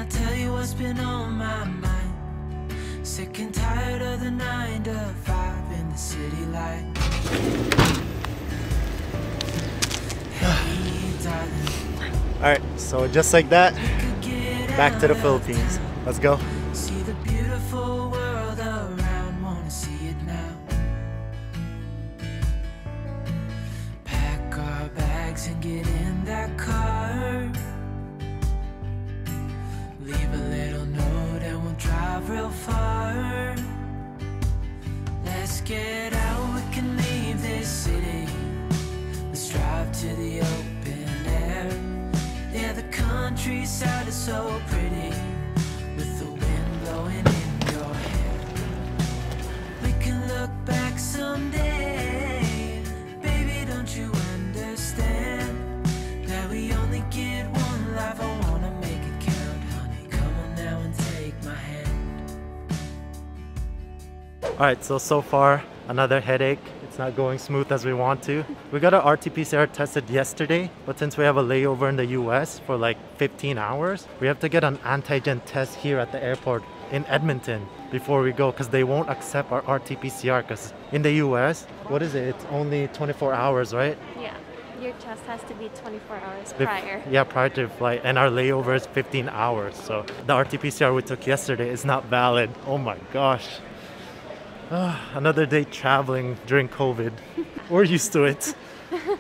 tell you what's been on my mind. Sick and tired of the 9 to 5 in the city light. Hey, darling. Alright, so just like that, back to the Philippines. Let's go. See the beautiful world around, wanna see it now. Pack our bags and get in that car. Leave a little note and we'll drive real far. Let's get out, we can leave this city. Let's drive to the open air. Yeah, the countryside is so pretty, with the wind blowing in your hair. We can look back someday. Baby, don't you understand that we only get one life? I wanna make it count, honey. Come on now and take my hand. Alright, so far, another headache. It's not going smooth as we want to. We got our RT PCR tested yesterday, but since we have a layover in the US for like 15 hours, we have to get an antigen test here at the airport in Edmonton before we go, because they won't accept our RT PCR, because in the US, what is it? It's only 24 hours, right? Yeah, your test has to be 24 hours prior. Yeah, prior to flight, and our layover is 15 hours. So the RT PCR we took yesterday is not valid. Oh my gosh. Another day traveling during COVID. We're used to it.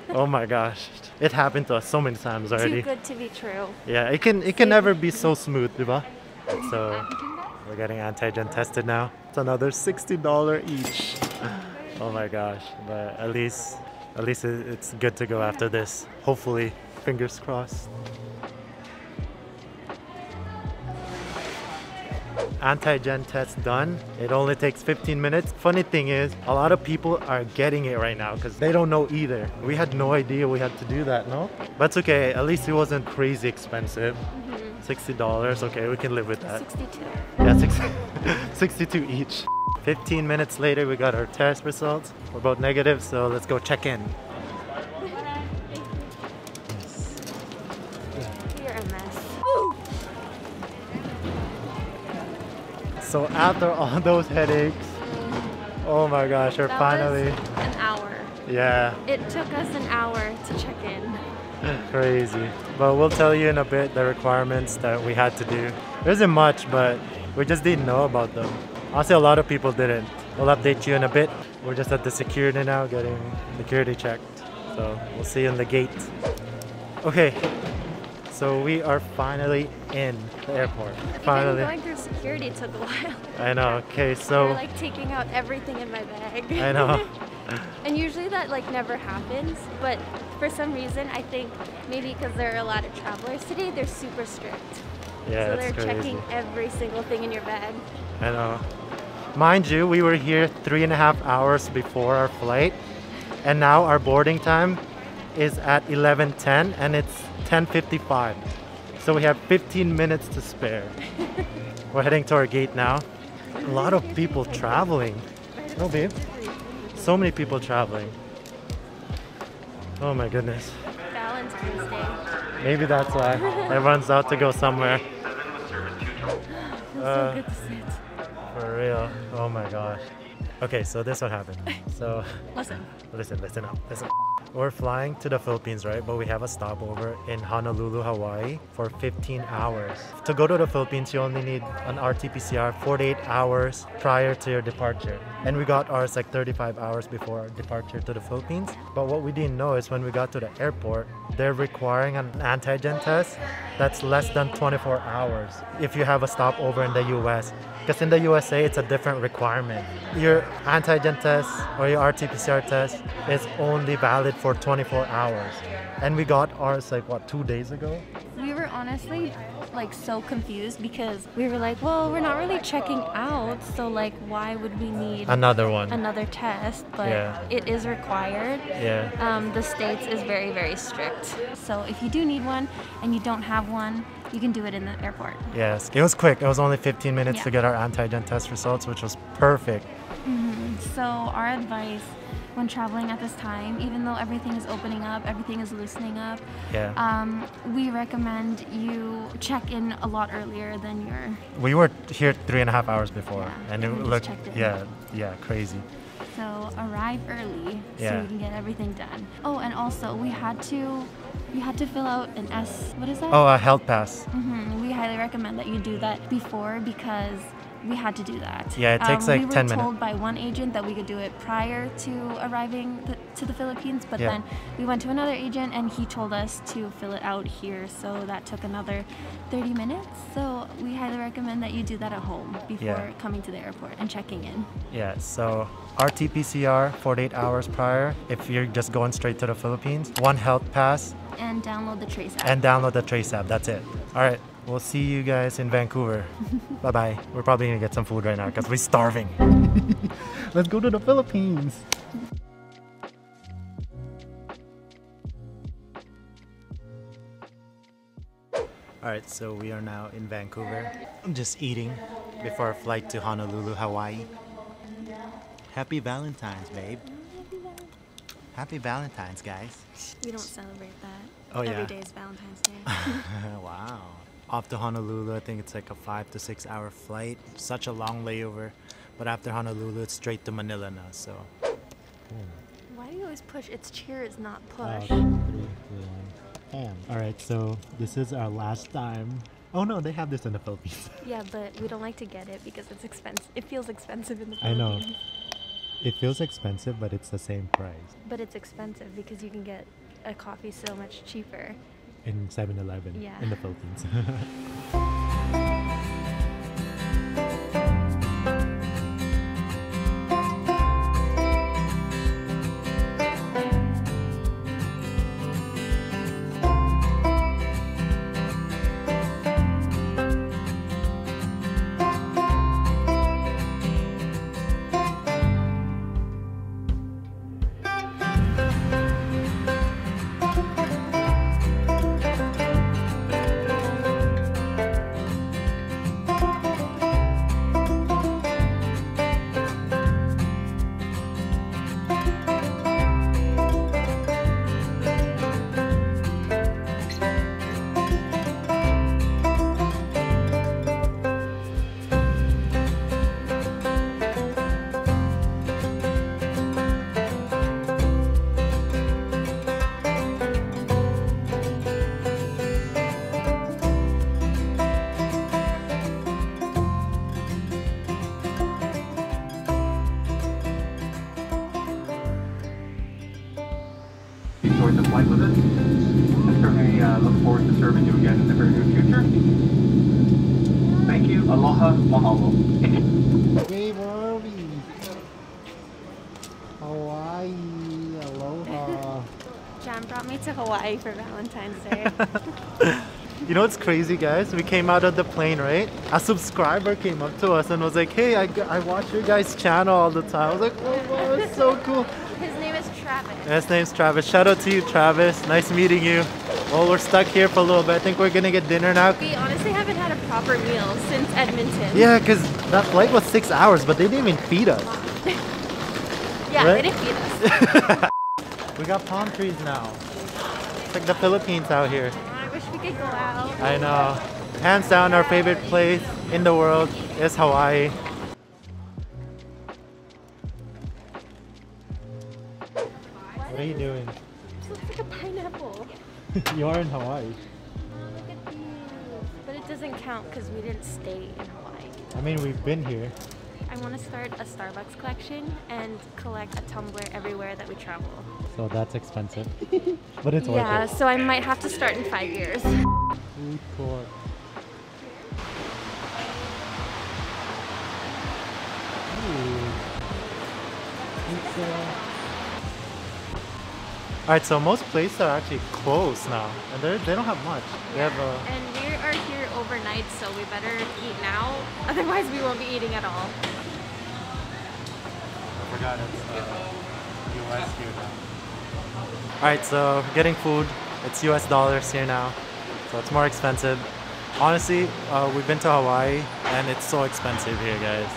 Oh my gosh. It happened to us so many times already. Too good to be true. Yeah, it can never be so smooth, diba? So we're getting antigen tested now. It's another $60 each. Oh my gosh. But at least it's good to go after this. Hopefully, fingers crossed. Antigen test done. It only takes 15 minutes. Funny thing is, a lot of people are getting it right now because they don't know either. We had no idea we had to do that, no? But it's okay. At least it wasn't crazy expensive. $60. Okay, we can live with that. 62. Yeah, 62 each. 15 minutes later, we got our test results. We're both negative, so let's go check in. You're a mess. So after all those headaches, oh my gosh, we're finally... was an hour. Yeah. It took us an hour to check in. Crazy. But we'll tell you in a bit the requirements that we had to do. There isn't much, but we just didn't know about them. Honestly, a lot of people didn't. We'll update you in a bit. We're just at the security now, getting security checked. So we'll see you in the gate. Okay. So we are finally in the airport. Finally. Even going through security took a while. I know. Okay, so They're like taking out everything in my bag. I know. And usually that like never happens, but for some reason I think maybe because there are a lot of travelers today, they're super strict. Yeah, so it's they're crazy. checking every single thing in your bag. I know. Mind you, we were here 3.5 hours before our flight, and now our boarding time is at 11:10 and it's 10:55. So we have 15 minutes to spare. We're heading to our gate now. A lot of people traveling. No, babe. So many people traveling. Oh my goodness. Valentine's Day. Maybe that's why everyone's out to go somewhere. So good to sit. For real. Oh my gosh. Okay, so this what happened. So listen up. We're flying to the Philippines, right? But we have a stopover in Honolulu, Hawaii for 15 hours. To go to the Philippines, you only need an RT PCR 48 hours prior to your departure. And we got ours like 35 hours before our departure to the Philippines. But what we didn't know is when we got to the airport, they're requiring an antigen test that's less than 24 hours if you have a stopover in the US. Because in the USA, it's a different requirement. Your antigen test or your RT-PCR test is only valid for 24 hours. And we got ours like, what, 2 days ago? We were honestly like so confused because we were like, well, we're not really checking out, so like why would we need another one? Another test, but yeah. It is required. Yeah. The States is very, very strict. So if you do need one and you don't have one, you can do it in the airport. Yes, it was quick. It was only 15 minutes to get our antigen test results, which was perfect. So our advice when traveling at this time, even though everything is opening up, everything is loosening up. Yeah. We recommend you check in a lot earlier than your. We were here 3.5 hours before, Yeah, and it we just looked checked in. yeah, crazy. So arrive early so Yeah. you can get everything done. Oh, and also we had to fill out an what is that? Oh, a health pass. We highly recommend that you do that before because we had to do that. Yeah, it takes like 10 We were minutes. told by one agent that we could do it prior to arriving to the Philippines, but Yeah. then we went to another agent and he told us to fill it out here, so that took another 30 minutes. So we highly recommend that you do that at home before Yeah. coming to the airport and checking in. Yeah, so RT PCR 48 hours prior if you're just going straight to the Philippines. One health pass And download the Trace app. and download the Trace app. That's it. All right, we'll see you guys in Vancouver. Bye-bye. We're probably gonna get some food right now because we're starving. Let's go to the Philippines. All right, so we are now in Vancouver. I'm just eating before our flight to Honolulu, Hawaii. Happy Valentine's, babe. Happy Valentine's, guys. We don't celebrate that. Oh, yeah. Every day is Valentine's Day. Wow. Off to Honolulu, I think it's like a 5 to 6 hour flight. Such a long layover. But after Honolulu, it's straight to Manila now, so. Why do you always push? It's cheers, not push. 3, 2, 1, all right, so this is our last time. Oh no, they have this in the Philippines. Yeah, but we don't like to get it because it's expensive. It feels expensive in the I know. Philippines. It feels expensive, but it's the same price But it's expensive because you can get a coffee so much cheaper. in 7-Eleven Yeah. in the Philippines. Enjoyed the flight with us. I certainly look forward to serving you again in the very near future. Thank you. Aloha. Mahalo. Where were we? Hawaii. Aloha. Jan brought me to Hawaii for Valentine's Day. You know what's crazy, guys? We came out of the plane, right? A subscriber came up to us and was like, hey, I watch your guys' channel all the time. I was like, oh, wow, it's so cool. His name is Travis. His name's Travis. Shout out to you, Travis. Nice meeting you. Well, we're stuck here for a little bit. I think we're gonna get dinner now. We honestly haven't had a proper meal since Edmonton. Yeah, because that flight was 6 hours, but they didn't even feed us. Yeah, Right? they didn't feed us. We got palm trees now. It's like the Philippines out here. I wish we could go out. I know. Hands down, our favorite place in the world is Hawaii. What are you doing? This looks like a pineapple. You are in Hawaii. Oh, look at these. But it doesn't count because we didn't stay in Hawaii. I mean, we've been here. I want to start a Starbucks collection and collect a tumbler everywhere that we travel. So that's expensive. But it's Yeah, worth it. so I might have to start in 5 years. Food court. Alright, so most places are actually closed now, and they don't have much. They have And we are here overnight, so we better eat now. Otherwise, we won't be eating at all. I forgot it's US here now. Alright, so getting food. It's US dollars here now, so it's more expensive. Honestly, we've been to Hawaii, and it's so expensive here, guys.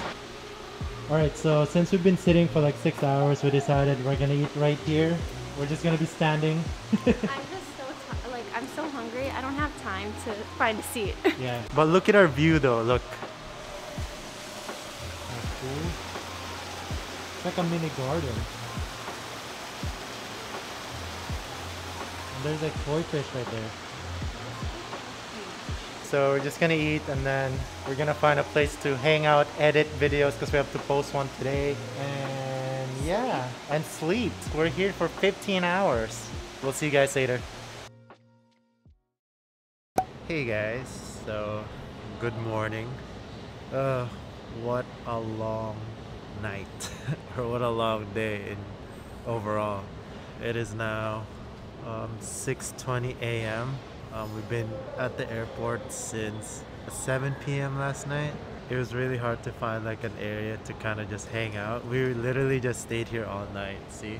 Alright, so since we've been sitting for like 6 hours, we decided we're gonna eat right here. We're just gonna be standing. I'm just so like I'm so hungry. I don't have time to find a seat. Yeah, but look at our view though. Look. That's cool. It's like a mini garden. And there's like koi fish right there. So we're just gonna eat and then we're gonna find a place to hang out, edit videos because we have to post one today. And yeah, and sleep. We're here for 15 hours. We'll see you guys later. Hey guys, so good morning. What a long night or what a long day in overall. It is now 6:20 a.m. We've been at the airport since 7 p.m. last night. It was really hard to find like an area to kind of just hang out. We literally just stayed here all night. See,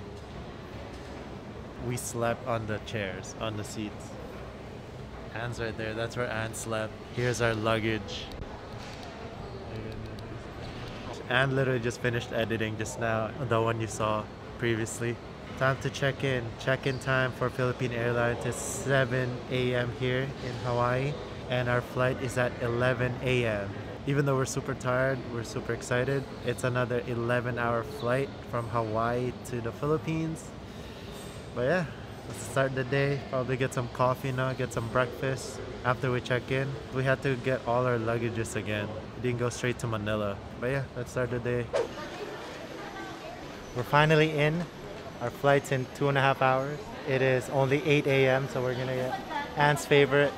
we slept on the chairs, on the seats. Anne's right there. That's where Anne slept. Here's our luggage. Anne literally just finished editing just now, the one you saw previously. Time to check in. Check-in time for Philippine Airlines is 7 a.m. here in Hawaii, and our flight is at 11 a.m. Even though we're super tired, we're super excited. It's another 11-hour flight from Hawaii to the Philippines. But yeah, let's start the day. Probably get some coffee now, get some breakfast after we check in. We had to get all our luggages again. We didn't go straight to Manila. But yeah, let's start the day. We're finally in. Our flight's in 2.5 hours. It is only 8 a.m. so we're gonna get Anne's favorite,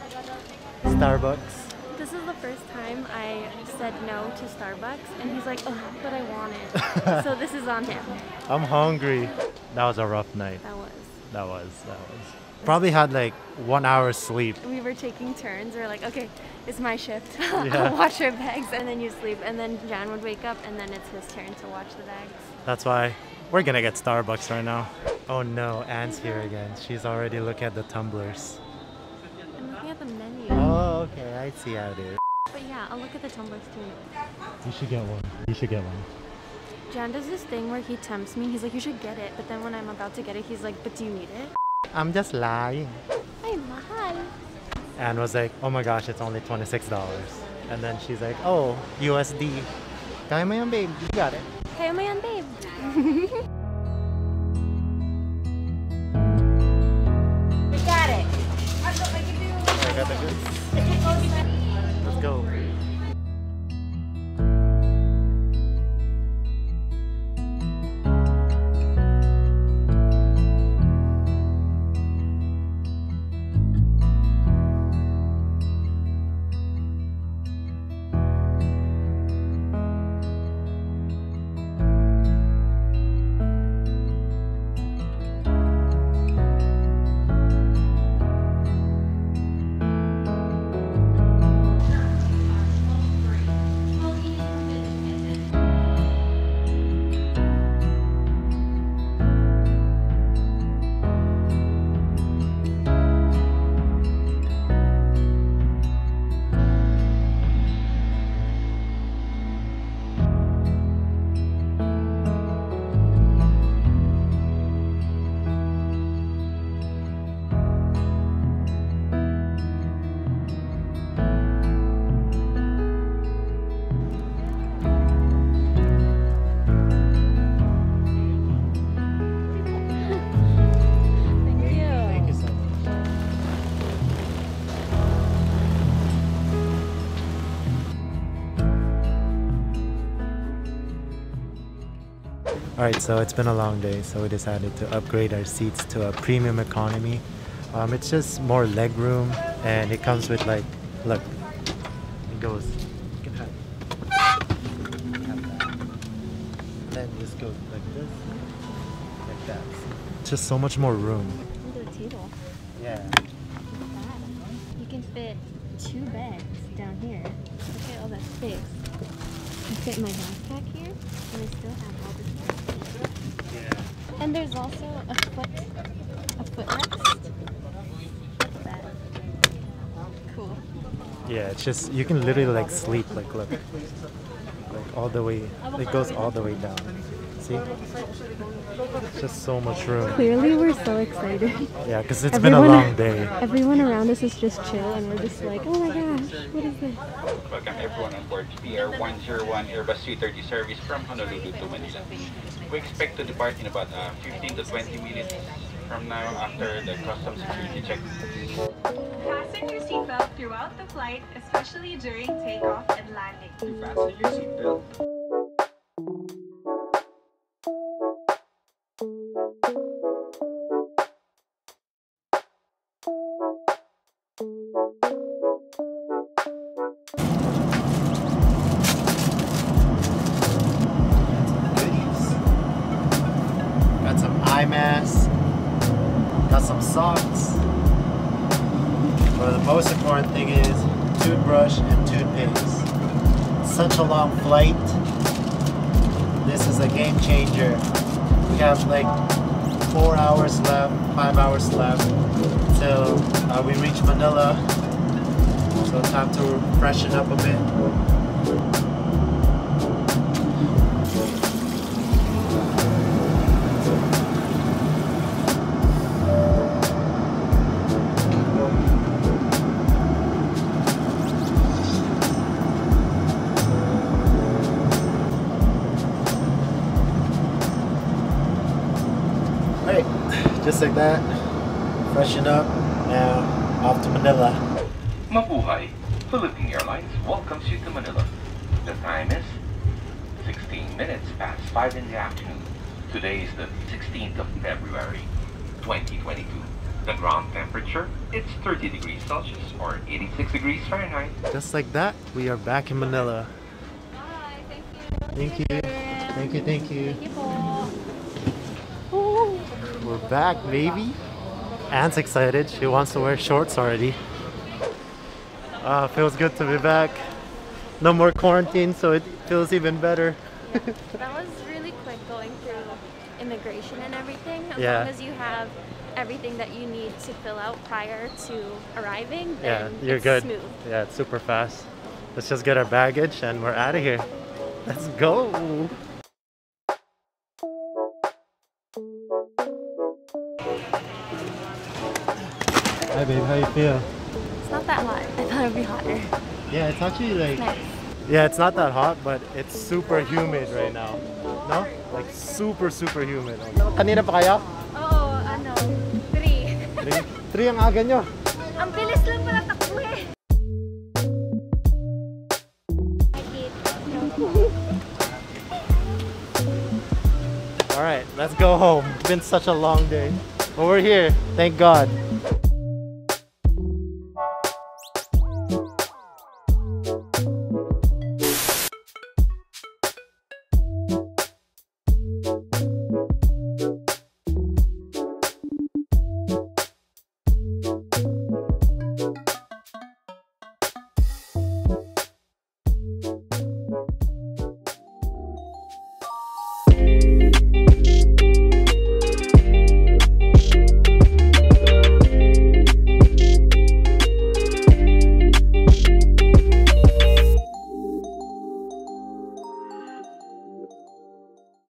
Starbucks. This is the first time I said no to Starbucks, and he's like, oh, but I want it. So this is on him. I'm hungry. That was a rough night. That was. Probably had like 1 hour sleep. We were taking turns. We were like, okay, it's my shift. Yeah. I'll watch our bags, and then you sleep. And then Jan would wake up, and then it's his turn to watch the bags. That's why we're gonna get Starbucks right now. Oh no, Anne's here again. She's already looking at the tumblers. I'm looking at the menu. Oh, okay. I see how it is. But yeah, I'll look at the tumblers too. You should get one. You should get one. Jan does this thing where he tempts me. He's like, you should get it. But then when I'm about to get it, he's like, but do you need it? I'm just lying. Ay, mahal. Anne was like, oh my gosh, it's only $26. And then she's like, oh, USD. Kaya mo yan, babe. You got it. Kaya mo yan, babe. We got it. I got the goods. Let's go. Alright, so it's been a long day, so we decided to upgrade our seats to a premium economy. It's just more leg room, and it comes with like, look, it goes, you can have that. Then just goes like this, like that. It's just so much more room. Look at the table. Yeah. Look at that. You can fit 2 beds down here. Look at all that space. I fit my backpack here, and I still have all this space. Yeah. And there's also a footrest. Look at that. Cool. Yeah, it's just, you can literally like sleep, like look. Like, all the way. It goes all the way down. See? It's just so much room. Clearly we're so excited. Yeah, because it's been a long day. Everyone around us is just chill and we're just like, oh my gosh, what is this? Welcome everyone on board PR 101 Airbus 330 service from Honolulu to Manila. We expect to depart in about 15 to 20 minutes from now after the customs security check. Fasten your seatbelt throughout the flight, especially during takeoff and landing. Fasten your seatbelt. Got some eye masks, got some socks. But the most important thing is toothbrush and toothpaste. Such a long flight. This is a game changer. We have like 4 hours left, 5 hours left till we reach Manila. So time to freshen up a bit. Alright, just like that, freshen up, now off to Manila. Mabuhay! Philippine Airlines welcomes you to Manila. The time is 16 minutes past 5 in the afternoon. Today is the 16th of February, 2022. The ground temperature, it's 30 degrees Celsius or 86 degrees Fahrenheit. Just like that, we are back in Manila. Bye, thank you. Thank you. Thank you, thank you. Thank you po. We're back, baby. Anne's excited. She wants to wear shorts already. Feels good to be back. No more quarantine, so it feels even better. That was really quick going through immigration and everything. As Yeah. long as you have everything that you need to fill out prior to arriving, Yeah, then you're it's good. smooth. Yeah, it's super fast. Let's just get our baggage and we're out of here. Let's go. Hi babe, how you feel? It's not that hot. I thought it would be hotter. Yeah, it's actually like... Nice. Yeah, it's not that hot, but it's super humid right now. No? Like super humid. Kanina pa kaya? Oo, ano, 3. 3 ang aga nyo. Ang bilis lang pala takbo eh. Alright, let's go home. It's been such a long day. But we're here, thank God.